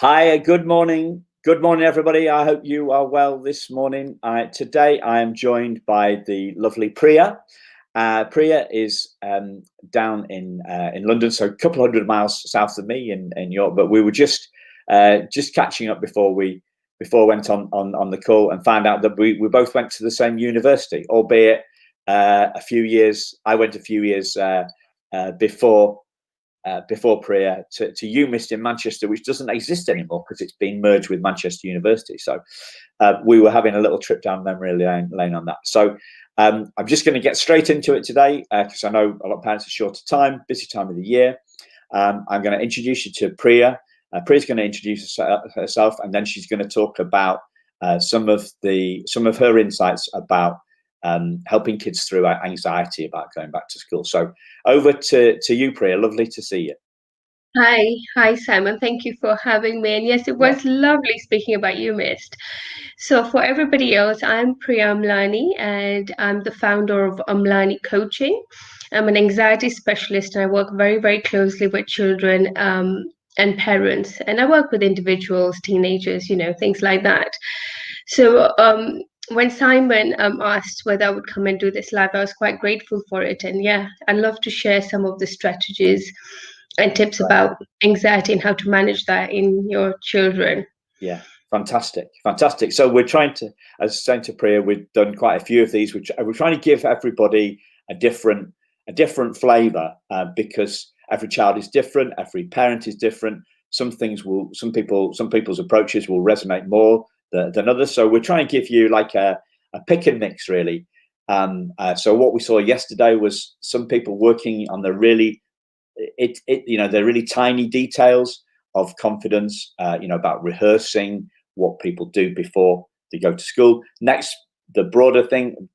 Hi, good morning. Good morning, everybody. I hope you are well this morning. Today, I am joined by the lovely Priya. Priya is down in London, so a couple hundred miles south of me in York. But we were just catching up before went on the call and found out that we both went to the same university, albeit a few years. I went a few years before Priya to UMIST in Manchester, which doesn't exist anymore because it's been merged with Manchester University. So we were having a little trip down memory lane on that. So I'm just going to get straight into it today because I know a lot of parents are short of time, busy time of the year. I'm going to introduce you to Priya. Priya's going to introduce herself, and then she's going to talk about some of her insights about helping kids through anxiety about going back to school. So over to you, Priya. Lovely to see you. Hi, Simon. Thank you for having me. And yes, it was lovely speaking about UMIST. So for everybody else, I'm Priya Amlani, and I'm the founder of Amlani Coaching. I'm an anxiety specialist, and I work very, very closely with children and parents. And I work with individuals, teenagers, things like that. So when Simon asked whether I would come and do this live, I was quite grateful for it. And yeah, I'd love to share some of the strategies and tips about anxiety and how to manage that in your children. Yeah, fantastic. So we're trying to, as I was saying to Priya, we've done quite a few of these. We're trying to give everybody a different flavour because every child is different, every parent is different. Some people's approaches will resonate more than others. So we're trying to give you like a pick and mix, really. So what we saw yesterday was some people working on the really the really tiny details of confidence, about rehearsing what people do before they go to school. Next, the broader thing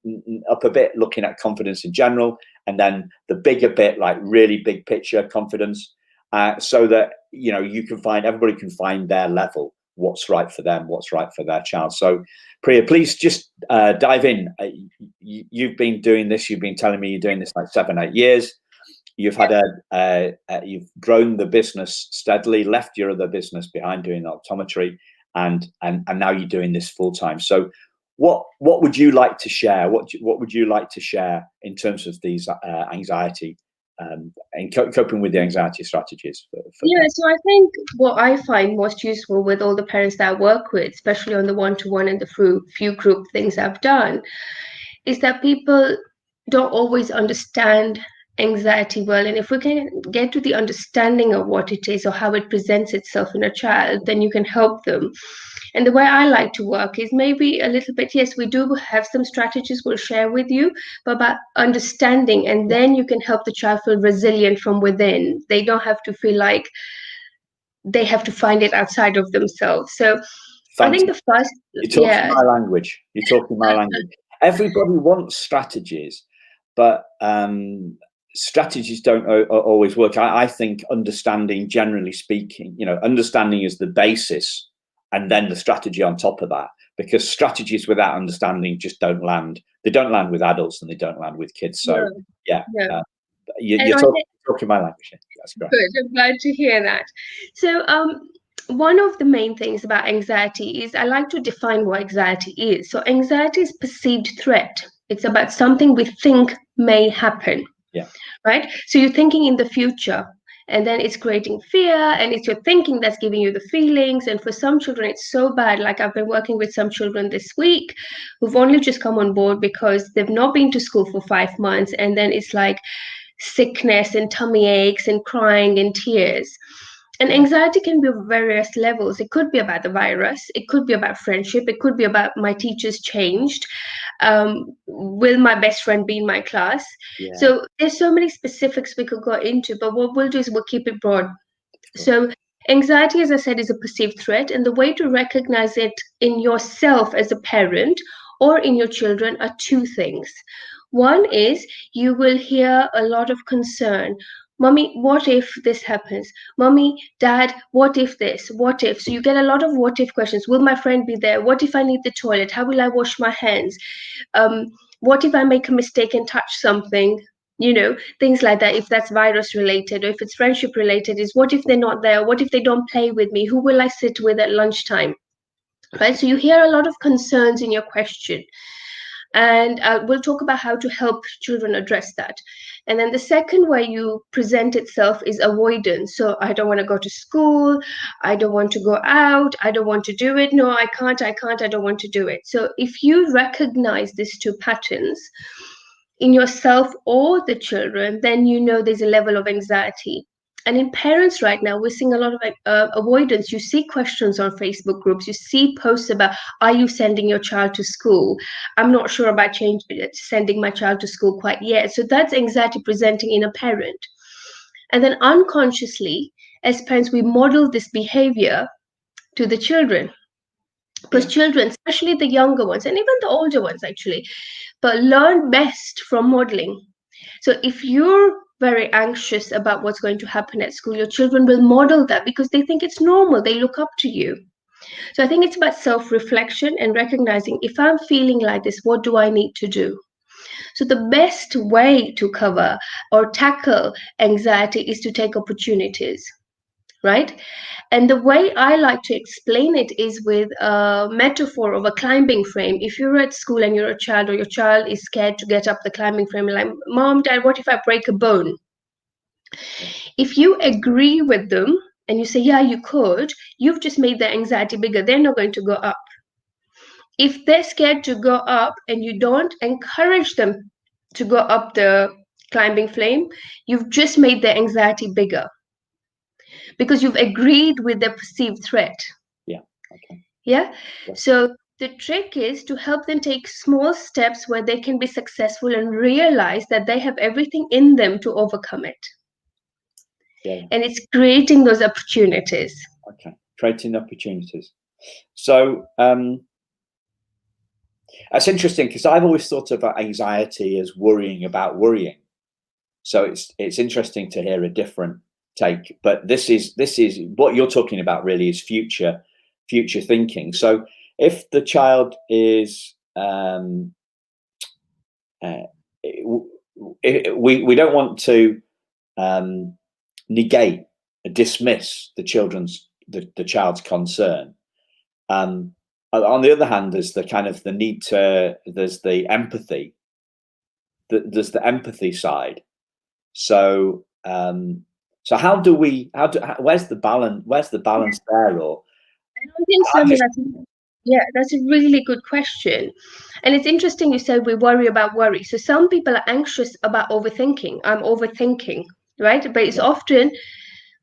up a bit, looking at confidence in general, and then the bigger bit, like really big picture confidence, so that everybody can find their level, what's right for them, what's right for their child. So Priya, please just dive in. You've been doing this, you've been telling me you're doing this like 7-8 years. You've had you've grown the business steadily, left your other business behind doing optometry, and now you're doing this full time. So what would you like to share? What would you like to share in terms of these anxiety and coping with the anxiety strategies? So I think what I find most useful with all the parents that I work with, especially on the one-to-one and the few group things I've done, is that people don't always understand anxiety well. And if we can get to the understanding of what it is or how it presents itself in a child, then you can help them. And the way I like to work is maybe a little bit, yes, we do have some strategies we'll share with you, but about understanding, and then you can help the child feel resilient from within. They don't have to feel like they have to find it outside of themselves. So I think the first, You're talking my language. You're talking my language. Everybody wants strategies, but strategies don't always work. I think understanding, generally speaking, understanding is the basis, and then the strategy on top of that. Because strategies without understanding just don't land. They don't land with adults, and they don't land with kids. So you're talking my language. That's great. Good. I'm glad to hear that. So one of the main things about anxiety is I like to define what anxiety is. So anxiety is perceived threat. It's about something we think may happen. Yeah. Right? So you're thinking in the future, and then it's creating fear, and it's your thinking that's giving you the feelings. And for some children, it's so bad. Like I've been working with some children this week who've only just come on board because they've not been to school for 5 months. And then it's like sickness and tummy aches and crying and tears. And anxiety can be of various levels. It could be about the virus. It could be about friendship. It could be about my teachers changed. Will my best friend be in my class? Yeah. So there's so many specifics we could go into, but what we'll do is we'll keep it broad. So anxiety, as I said, is a perceived threat. And the way to recognize it in yourself as a parent or in your children are two things. One is you will hear a lot of concern. Mommy, what if this happens? Mommy, Dad, what if this? What if? So you get a lot of what if questions. Will my friend be there? What if I need the toilet? How will I wash my hands? What if I make a mistake and touch something? things like that. If that's virus related, or if it's friendship related, is what if they're not there? What if they don't play with me? Who will I sit with at lunchtime? Right? So you hear a lot of concerns in your question. And we'll talk about how to help children address that. And then the second way you present itself is avoidance. So I don't want to go to school. I don't want to go out. I don't want to do it. No, I can't. I don't want to do it. So if you recognize these two patterns in yourself or the children, then there's a level of anxiety. And in parents right now, we're seeing a lot of avoidance. You see questions on Facebook groups. You see posts about, are you sending your child to school? I'm not sure about sending my child to school quite yet. So that's anxiety presenting in a parent. And then unconsciously, as parents, we model this behavior to the children. Because children, especially the younger ones, and even the older ones actually, but learn best from modeling. So if you're very anxious about what's going to happen at school, your children will model that because they think it's normal. They look up to you. So I think it's about self-reflection and recognizing, if I'm feeling like this, what do I need to do? So the best way to cover or tackle anxiety is to take opportunities, right? And the way I like to explain it is with a metaphor of a climbing frame. If you're at school and you're a child, or your child is scared to get up the climbing frame, like, Mom, Dad, what if I break a bone? If you agree with them and you say, yeah, you could, you've just made their anxiety bigger. They're not going to go up. If they're scared to go up and you don't encourage them to go up the climbing frame, you've just made their anxiety bigger, because you've agreed with the perceived threat. Yeah. Okay. Yeah. So the trick is to help them take small steps where they can be successful and realize that they have everything in them to overcome it. Yeah. And it's creating those opportunities. Okay. Creating opportunities. So that's interesting, because I've always thought about anxiety as worrying about worrying. So it's interesting to hear a different take. But this is what you're talking about really is future thinking. So if the child is we don't want to negate, dismiss the child's concern. On the other hand, there's the kind of the need to, there's the empathy, there's the empathy side. So so where's the balance there? Or I don't think so. That's a really good question. And it's interesting you said we worry about worry. So some people are anxious about overthinking. I'm overthinking, right? But it's often...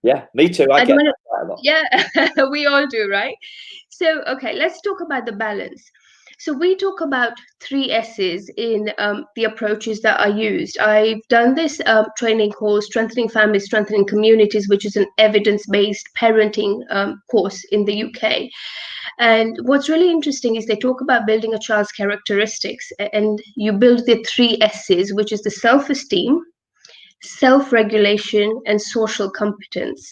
Yeah, me too. I get that quite a lot. Yeah, we all do, right? So, okay, let's talk about the balance. So we talk about 3 S's in the approaches that are used. I've done this training called Strengthening Families, Strengthening Communities, which is an evidence-based parenting course in the UK. And what's really interesting is they talk about building a child's characteristics, and you build the 3 S's, which is the self-esteem, self-regulation, and social competence.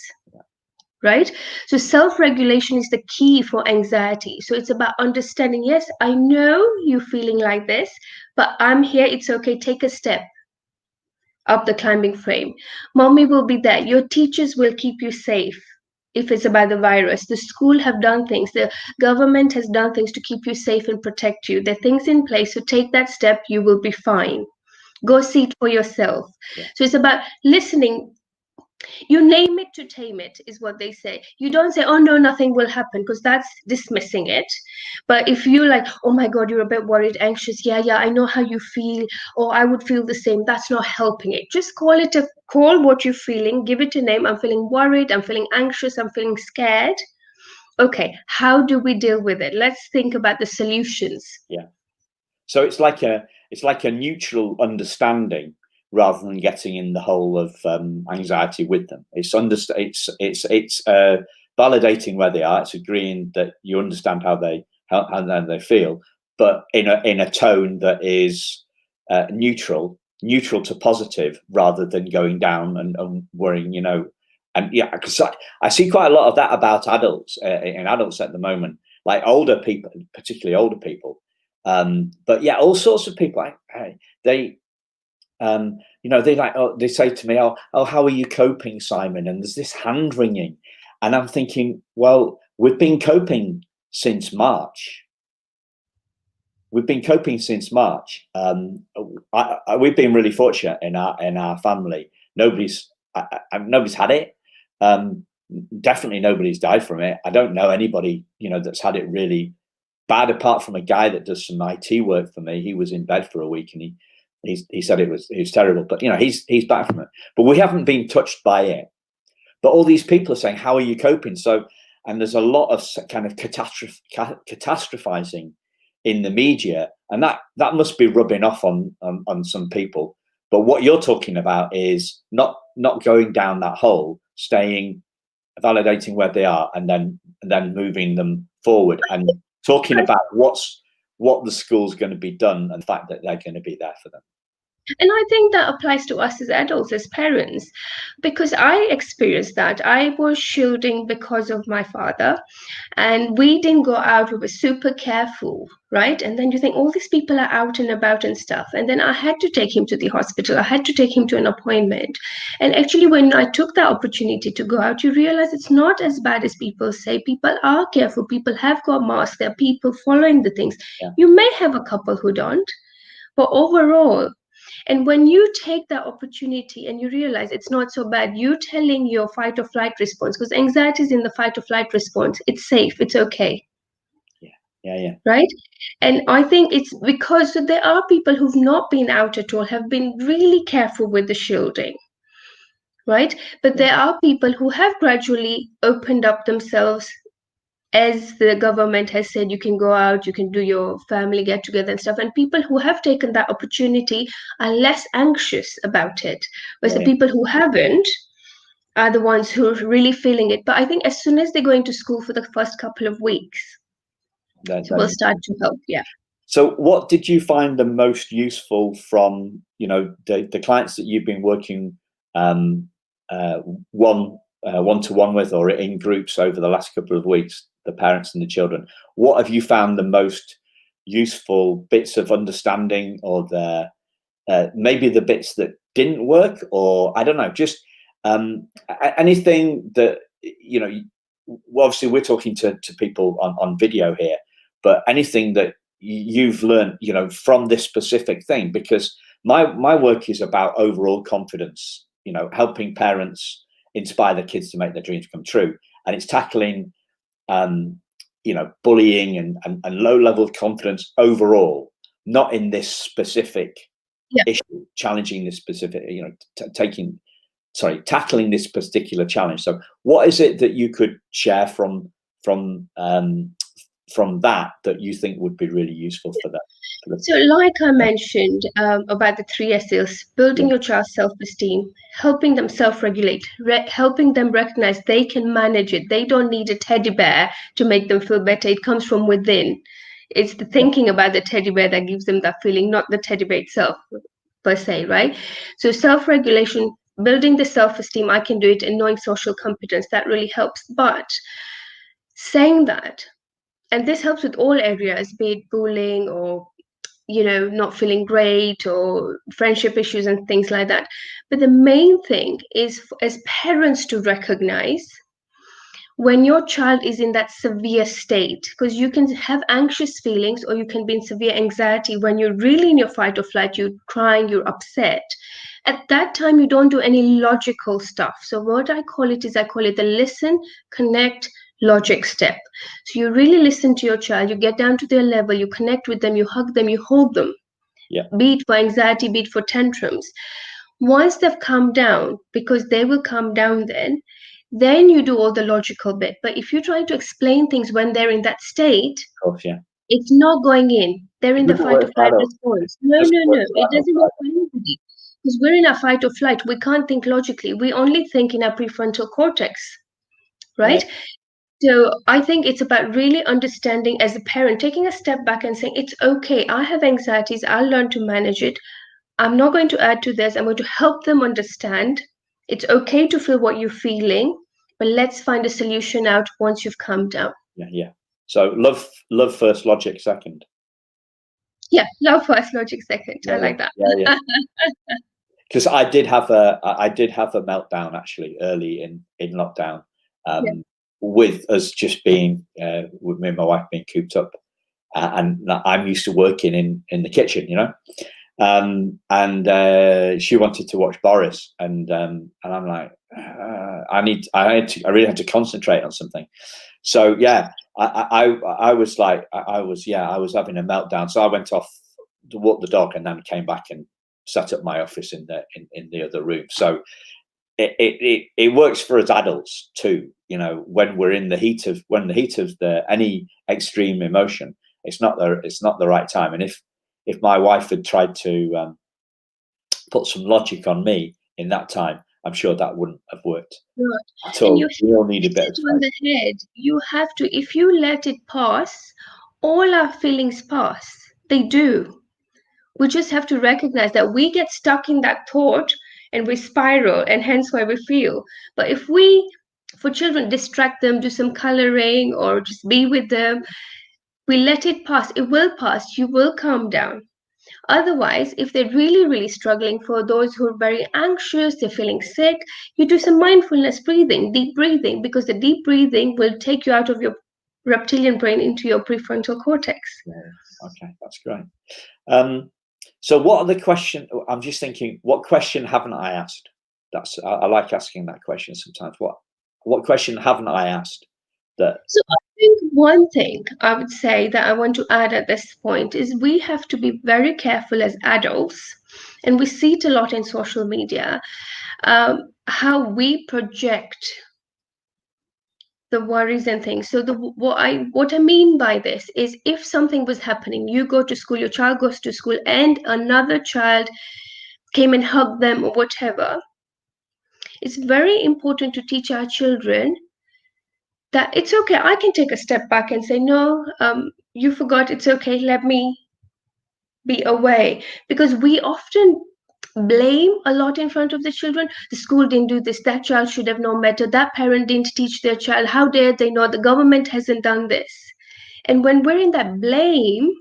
Right? So self-regulation is the key for anxiety. So it's about understanding, yes, I know you're feeling like this, but I'm here. It's okay. Take a step up the climbing frame. Mommy will be there. Your teachers will keep you safe. If it's about the virus, the school have done things. The government has done things to keep you safe and protect you. There are things in place. So take that step. You will be fine. Go see it for yourself. Yeah. So it's about listening. You name it to tame it, is what they say. You don't say, oh no, nothing will happen, because that's dismissing it. But if you like, oh my God, you're a bit worried, anxious, yeah, I know how you feel, or I would feel the same, that's not helping it. Just call what you're feeling, give it a name. I'm feeling worried, I'm feeling anxious, I'm feeling scared. Okay, how do we deal with it? Let's think about the solutions. Yeah. So it's like a neutral understanding, rather than getting in the whole of anxiety with them. It's validating where they are. It's agreeing that you understand how they feel, but in a tone that is neutral to positive, rather than going down and worrying. And yeah, because I see quite a lot of that about adults in adults at the moment, like older people, particularly older people. But yeah, all sorts of people. they like, oh, they say to me, oh, how are you coping, Simon? And there's this hand wringing, and I'm thinking, well, we've been coping since March. We've been coping since March. We've been really fortunate in our family. Nobody's had it. Definitely nobody's died from it. I don't know anybody, that's had it really bad, apart from a guy that does some IT work for me. He was in bed for a week, and he said it was terrible. But he's back from it. But we haven't been touched by it. But all these people are saying, "How are you coping?" So, and there's a lot of kind of catastrophizing in the media, and that must be rubbing off on some people. But what you're talking about is not going down that hole, staying, validating where they are, and then moving them forward, and talking about what the school's going to be done, and the fact that they're going to be there for them. And I think that applies to us as adults, as parents, because I experienced that. I was shielding because of my father, and we didn't go out. We were super careful, right? And then you think all these people are out and about and stuff. And then I had to take him to the hospital. I had to take him to an appointment. And actually, when I took that opportunity to go out, you realize it's not as bad as people say. People are careful. People have got masks. There are people following the things. Yeah. You may have a couple who don't, but overall, and when you take that opportunity and you realize it's not so bad, you telling your fight or flight response, because anxiety is in the fight or flight response, it's safe, it's okay. Yeah. Right? And I think it's because there are people who've not been out at all, have been really careful with the shielding. Right? But there are people who have gradually opened up themselves, as the government has said, you can go out, you can do your family get together and stuff. And people who have taken that opportunity are less anxious about it. Whereas the people who haven't are the ones who are really feeling it. But I think as soon as they go into school for the first couple of weeks, it will start to help. Yeah. So what did you find the most useful from, the clients that you've been working one-to-one with, or in groups over the last couple of weeks, the parents and the children? What have you found the most useful bits of understanding, or maybe the bits that didn't work, or I don't know, just anything that, obviously we're talking to people on video here, but anything that you've learned, from this specific thing? Because my work is about overall confidence, helping parents inspire their kids to make their dreams come true, and it's tackling bullying and low level of confidence overall, not in this specific issue, challenging this specific, tackling this particular challenge. So what is it that you could share from that you think would be really useful for that? So like I mentioned about the 3 S's, building your child's self-esteem, helping them self-regulate, helping them recognize they can manage it. They don't need a teddy bear to make them feel better. It comes from within. It's the thinking about the teddy bear that gives them that feeling, not the teddy bear itself per se, right? So self-regulation, building the self-esteem, I can do it, and knowing social competence, that really helps. But saying that, and this helps with all areas, be it bullying or not feeling great, or friendship issues and things like that. But the main thing is, as parents, to recognize when your child is in that severe state, because you can have anxious feelings, or you can be in severe anxiety when you're really in your fight or flight, you're crying, you're upset. At that time, you don't do any logical stuff. So what I call it the listen, connect, logic step. So you really listen to your child, you get down to their level, you connect with them, you hug them, you hold them. Yeah. Be it for anxiety, be it for tantrums. Once they've calmed down, because they will calm down then you do all the logical bit. But if you're trying to explain things when they're in that state, it's not going in. They're in the fight or flight response. No. It doesn't work for anybody. Because we're in a fight or flight. We can't think logically. We only think in our prefrontal cortex, right? So I think it's about really understanding as a parent, taking a step back and saying, it's okay, I have anxieties, I'll learn to manage it. I'm not going to add to this. I'm going to help them understand. It's okay to feel what you're feeling, but let's find a solution out once you've calmed down. Yeah. So love first, logic second. Yeah, love first, logic second. I like that. Yeah. because I did have a meltdown actually early in lockdown, Yeah. with us just being with me and my wife being cooped up, and I'm used to working in the kitchen, you know, and she wanted to watch Boris, and I'm like, I really had to concentrate on something. So yeah, I was like, I was having a meltdown. So I went off to walk the dog, and then came back and set up my office in the other room. So it works for us adults too. You know, when we're in the heat of any extreme emotion, it's not the right time. And if my wife had tried to put some logic on me in that time, I'm sure that wouldn't have worked Right. at And all. you We all need a hit bit of it on space. the head. You have to, if you let it pass, all our feelings pass. They do. We just have to recognize that we get stuck in that thought and we spiral, and hence why we feel. But if we, for children, distract them, do some coloring, or just be with them, we let it pass. It will pass. You will calm down. Otherwise, if they're really, really struggling, for those who are very anxious, they're feeling sick, you do some mindfulness breathing, deep breathing, because the deep breathing will take you out of your reptilian brain into your prefrontal cortex. Yeah. Okay, that's great. So what are the question? I'm just thinking, what question haven't I asked? I like asking that question sometimes. What question haven't I asked? So I think one thing I would say that I want to add at this point is we have to be very careful as adults, and we see it a lot in social media, how we project the worries and things. So what I mean by this is, if something was happening, you go to school, your child goes to school, and another child came and hugged them or whatever, it's very important to teach our children that it's okay. I can take a step back and say, no, you forgot. It's okay. Let me be away. Because we often blame a lot in front of the children. The school didn't do this. That child should have known better. That parent didn't teach their child. How dare they know? The government hasn't done this. And when we're in that blame,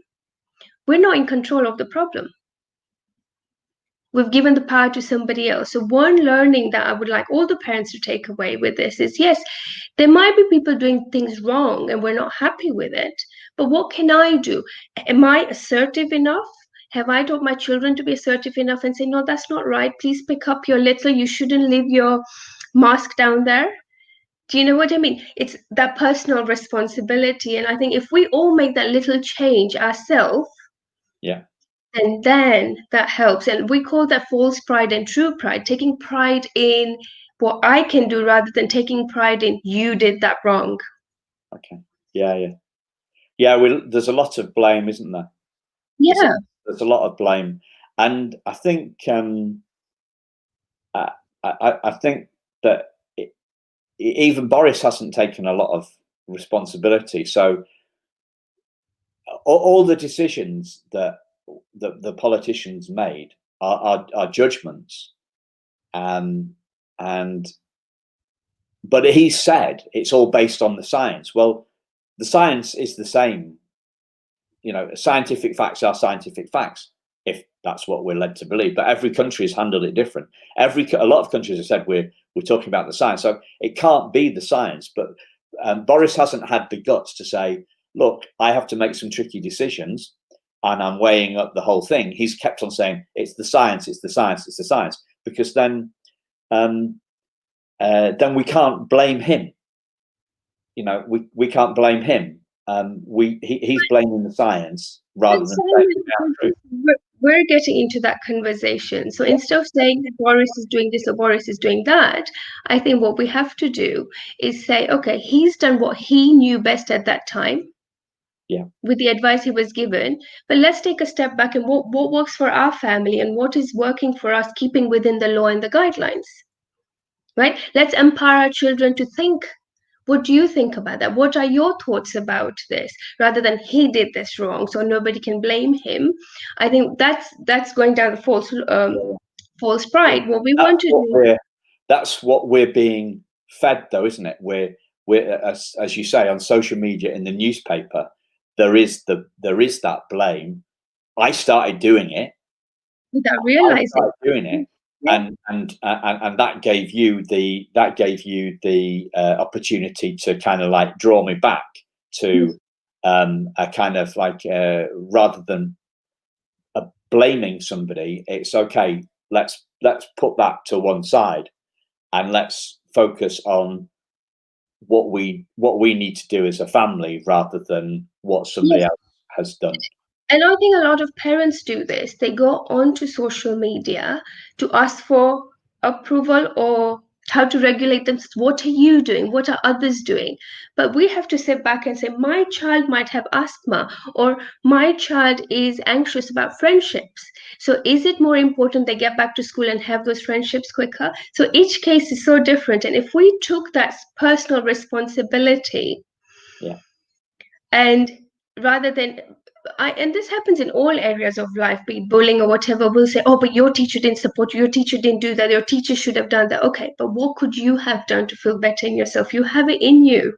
we're not in control of the problem. We've given the power to somebody else. So one learning that I would like all the parents to take away with this is, yes, there might be people doing things wrong and we're not happy with it, but what can I do? Am I assertive enough? Have I taught my children to be assertive enough and say, no, that's not right. Please pick up your litter. You shouldn't leave your mask down there. Do you know what I mean? It's that personal responsibility. And I think if we all make that little change ourselves, Yeah. and then that helps. And we call that false pride and true pride, taking pride in what I can do rather than taking pride in you did that wrong. Okay. Yeah. There's a lot of blame, isn't there? Yeah. There's a lot of blame, and I think I think that even Boris hasn't taken a lot of responsibility. So all the decisions that the politicians made are judgments, and but he said it's all based on the science. Well, the science is the same. You know, scientific facts are scientific facts, if that's what we're led to believe. But every country has handled it different. A lot of countries have said we're talking about the science, so it can't be the science. But Boris hasn't had the guts to say, look, I have to make some tricky decisions, and I'm weighing up the whole thing. He's kept on saying it's the science, it's the science, it's the science, because then we can't blame him. You know, we can't blame him. He's blaming the science rather than saying We're getting into that conversation. So instead of saying that Boris is doing this or Boris is doing that, I think what we have to do is say, okay, he's done what he knew best at that time. Yeah. With the advice he was given, but let's take a step back and what works for our family and what is working for us, keeping within the law and the guidelines, right? Let's empower our children to think. What do you think about that? What are your thoughts about this? Rather than he did this wrong, so nobody can blame him. I think that's going down the false pride. What we want to do. That's what we're being fed, though, isn't it? We're as you say, on social media, in the newspaper, there is that blame. I started doing it. Without realizing. and that gave you the opportunity to kind of like draw me back to a kind of like rather than blaming somebody, it's okay. Let's put that to one side and let's focus on what we need to do as a family rather than what somebody else has done. And I think a lot of parents do this. They go onto social media to ask for approval or how to regulate them. What are you doing? What are others doing? But we have to sit back and say, my child might have asthma, or my child is anxious about friendships. So is it more important they get back to school and have those friendships quicker? So each case is so different. And if we took that personal responsibility, and rather than and this happens in all areas of life, be it bullying or whatever, we'll say, oh, but your teacher didn't support you, your teacher didn't do that, your teacher should have done that. Okay, but what could you have done to feel better in yourself? You have it in you.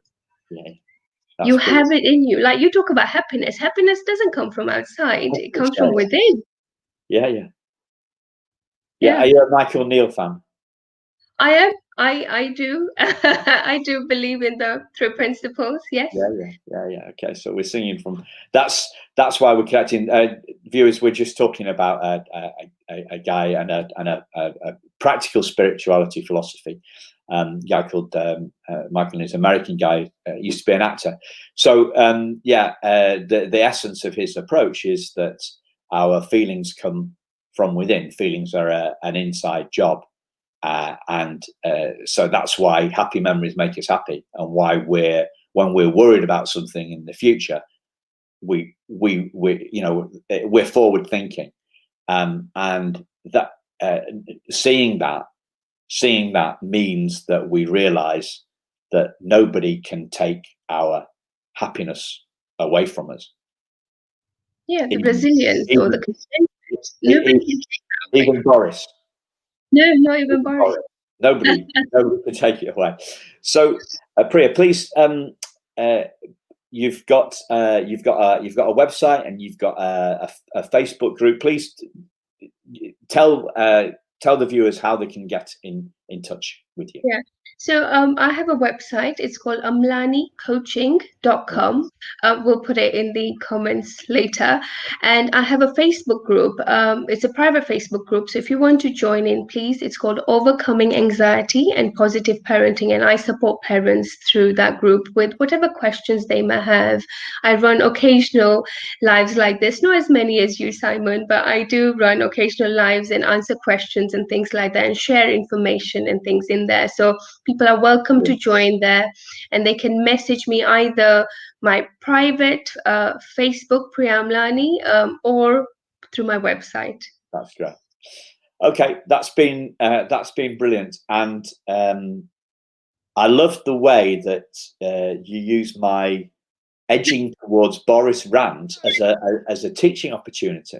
You have it in you. Like you talk about happiness. Happiness doesn't come from outside, it comes from within. Yeah. Are you a Michael Neal fan? I am. I do. I do believe in the three principles. Yes. Yeah. Okay, so we're singing from that's why we're connecting. Viewers, we're just talking about a guy and a practical spirituality philosophy. Guy called Michael, is an American guy, used to be an actor. So the essence of his approach is that our feelings come from within. Feelings are an inside job. So that's why happy memories make us happy, and why when we're worried about something in the future, we're forward thinking, and that seeing that means that we realize that nobody can take our happiness away from us. Yeah, the resilience or the contentment. Even Boris. No, not even Boris. Nobody can take it away. So, Priya, please, you've got a website and you've got a Facebook group. Please tell the viewers how they can get in touch with you. Yeah. So I have a website. It's called amlanicoaching.com. We'll put it in the comments later. And I have a Facebook group. It's a private Facebook group. So if you want to join in, please, it's called Overcoming Anxiety and Positive Parenting. And I support parents through that group with whatever questions they may have. I run occasional lives like this, not as many as you, Simon, but I do run occasional lives and answer questions and things like that and share information and things in there. So people are welcome to join there, and they can message me either my private Facebook, Priya Amlani, or through my website. That's great. Okay, that's been brilliant, and I love the way that you use my edging towards Boris rant as a teaching opportunity.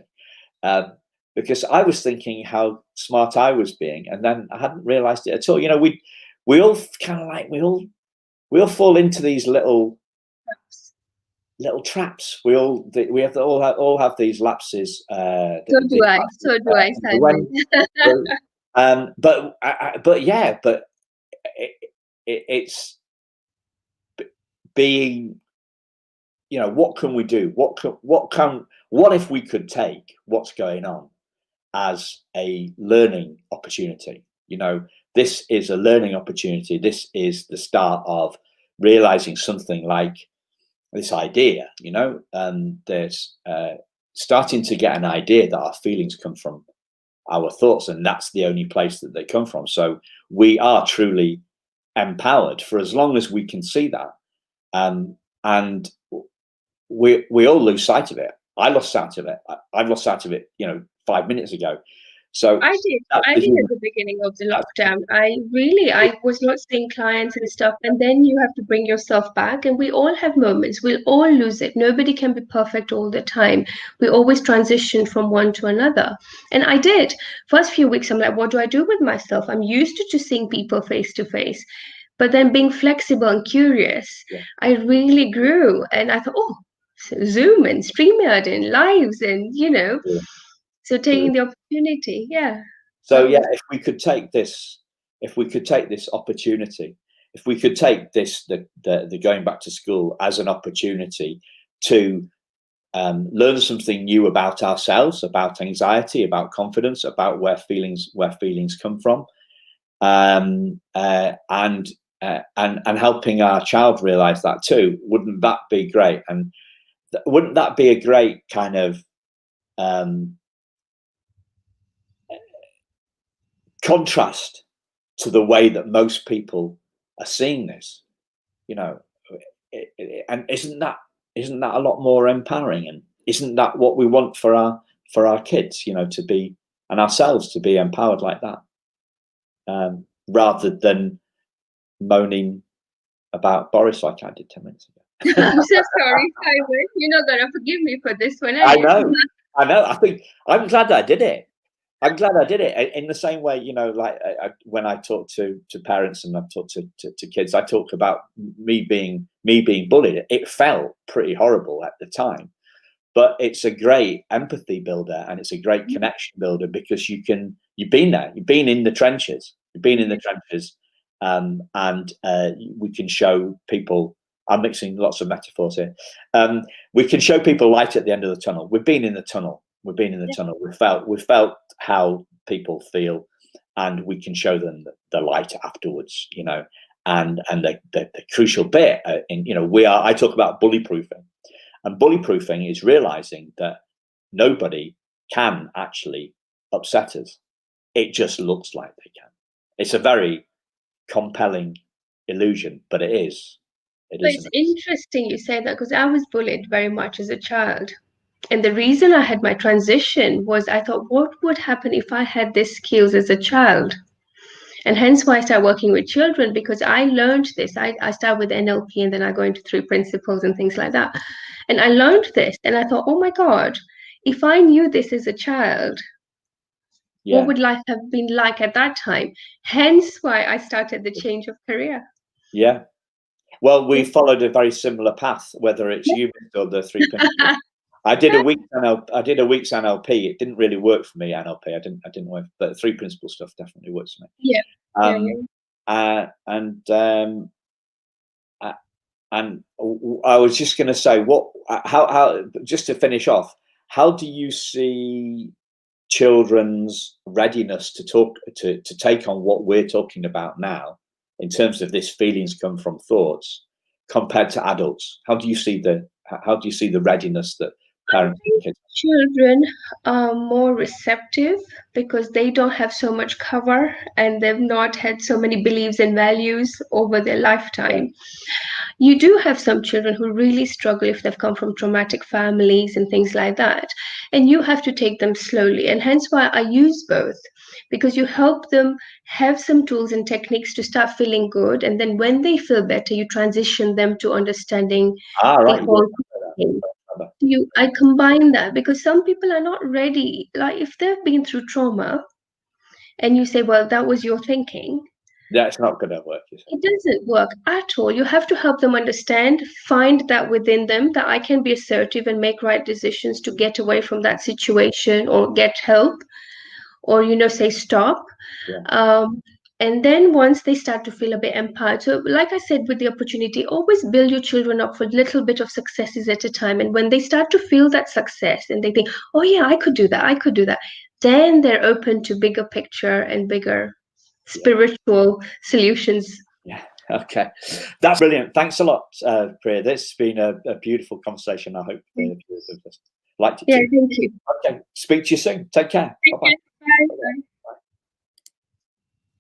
Because I was thinking how smart I was being, and then I hadn't realised it at all. We all kind of like we all fall into these little traps. We all have these lapses. So do I, Simon. But it's being. What can we do? What if we could take what's going on as a learning opportunity? This is a learning opportunity. This is the start of realizing something like this idea, there's starting to get an idea that our feelings come from our thoughts, and that's the only place that they come from. So we are truly empowered for as long as we can see that. And we all lose sight of it. I lost sight of it. I've lost sight of it, 5 minutes ago. So I did at the beginning of the lockdown. I was not seeing clients and stuff. And then you have to bring yourself back. And we all have moments. We'll all lose it. Nobody can be perfect all the time. We always transition from one to another. And I did. First few weeks, I'm like, what do I do with myself? I'm used to just seeing people face to face. But then being flexible and curious, I really grew. And I thought, Zoom and StreamYard and lives and, so taking the opportunity, So yeah, if we could take this opportunity, if we could take this, the going back to school as an opportunity to learn something new about ourselves, about anxiety, about confidence, about where feelings come from, and helping our child realize that too. Wouldn't that be great? And wouldn't that be a great kind of contrast to the way that most people are seeing this? You know, and isn't that a lot more empowering? And isn't that what we want for our kids? You know, to be, and ourselves to be empowered like that, rather than moaning about Boris like I did 10 minutes ago. I'm so sorry, Simon. You're not gonna forgive me for this one, are I you? know. I think I'm glad I did it. I'm glad I did it. In the same way, you know, like when I talk to parents and I've talked to kids, I talk about me being bullied. It felt pretty horrible at the time, but it's a great empathy builder and it's a great connection builder, because you've been there, you've been in the trenches, and we can show people. I'm mixing lots of metaphors here. We can show people light at the end of the tunnel. We've been in the tunnel. We felt how people feel, and we can show them the light afterwards. You know, and the crucial bit, I talk about bully proofing, and bully proofing is realizing that nobody can actually upset us. It just looks like they can. It's a very compelling illusion, but it is. It's interesting you say that, because I was bullied very much as a child. And the reason I had my transition was I thought, what would happen if I had these skills as a child? And hence why I started working with children, because I learned this. I start with NLP and then I go into 3 principles and things like that. And I learned this and I thought, oh my God, if I knew this as a child, what would life have been like at that time? Hence why I started the change of career. Yeah. Well, we followed a very similar path, whether it's you or the 3 principles. I did a week's NLP. It didn't really work for me, NLP. I didn't work, but the 3 principle stuff definitely works for me. Yeah. And I was just going to say, how just to finish off, how do you see children's readiness to take on what we're talking about now, in terms of this feelings come from thoughts, compared to adults? How do you see the readiness that parents and kids? Children are more receptive because they don't have so much cover and they've not had so many beliefs and values over their lifetime. You do have some children who really struggle if they've come from traumatic families and things like that. And you have to take them slowly. And hence why I use both, because you help them have some tools and techniques to start feeling good. And then when they feel better, you transition them to understanding the whole thing. I combine that, because some people are not ready. Like if they've been through trauma and you say, well, that was your thinking. That's not going to work. It doesn't work at all. You have to help them understand, find that within them, that I can be assertive and make right decisions to get away from that situation or get help, or, say stop. And then once they start to feel a bit empowered, so like I said, with the opportunity, always build your children up for a little bit of successes at a time. And when they start to feel that success and they think, oh yeah, I could do that, then they're open to bigger picture and bigger spiritual solutions. Yeah. Okay. That's brilliant. Thanks a lot, Priya. This has been a beautiful conversation. I hope the viewers have just liked it too. Yeah, thank you. Okay. Speak to you soon. Take care. Bye-bye. Bye. Bye.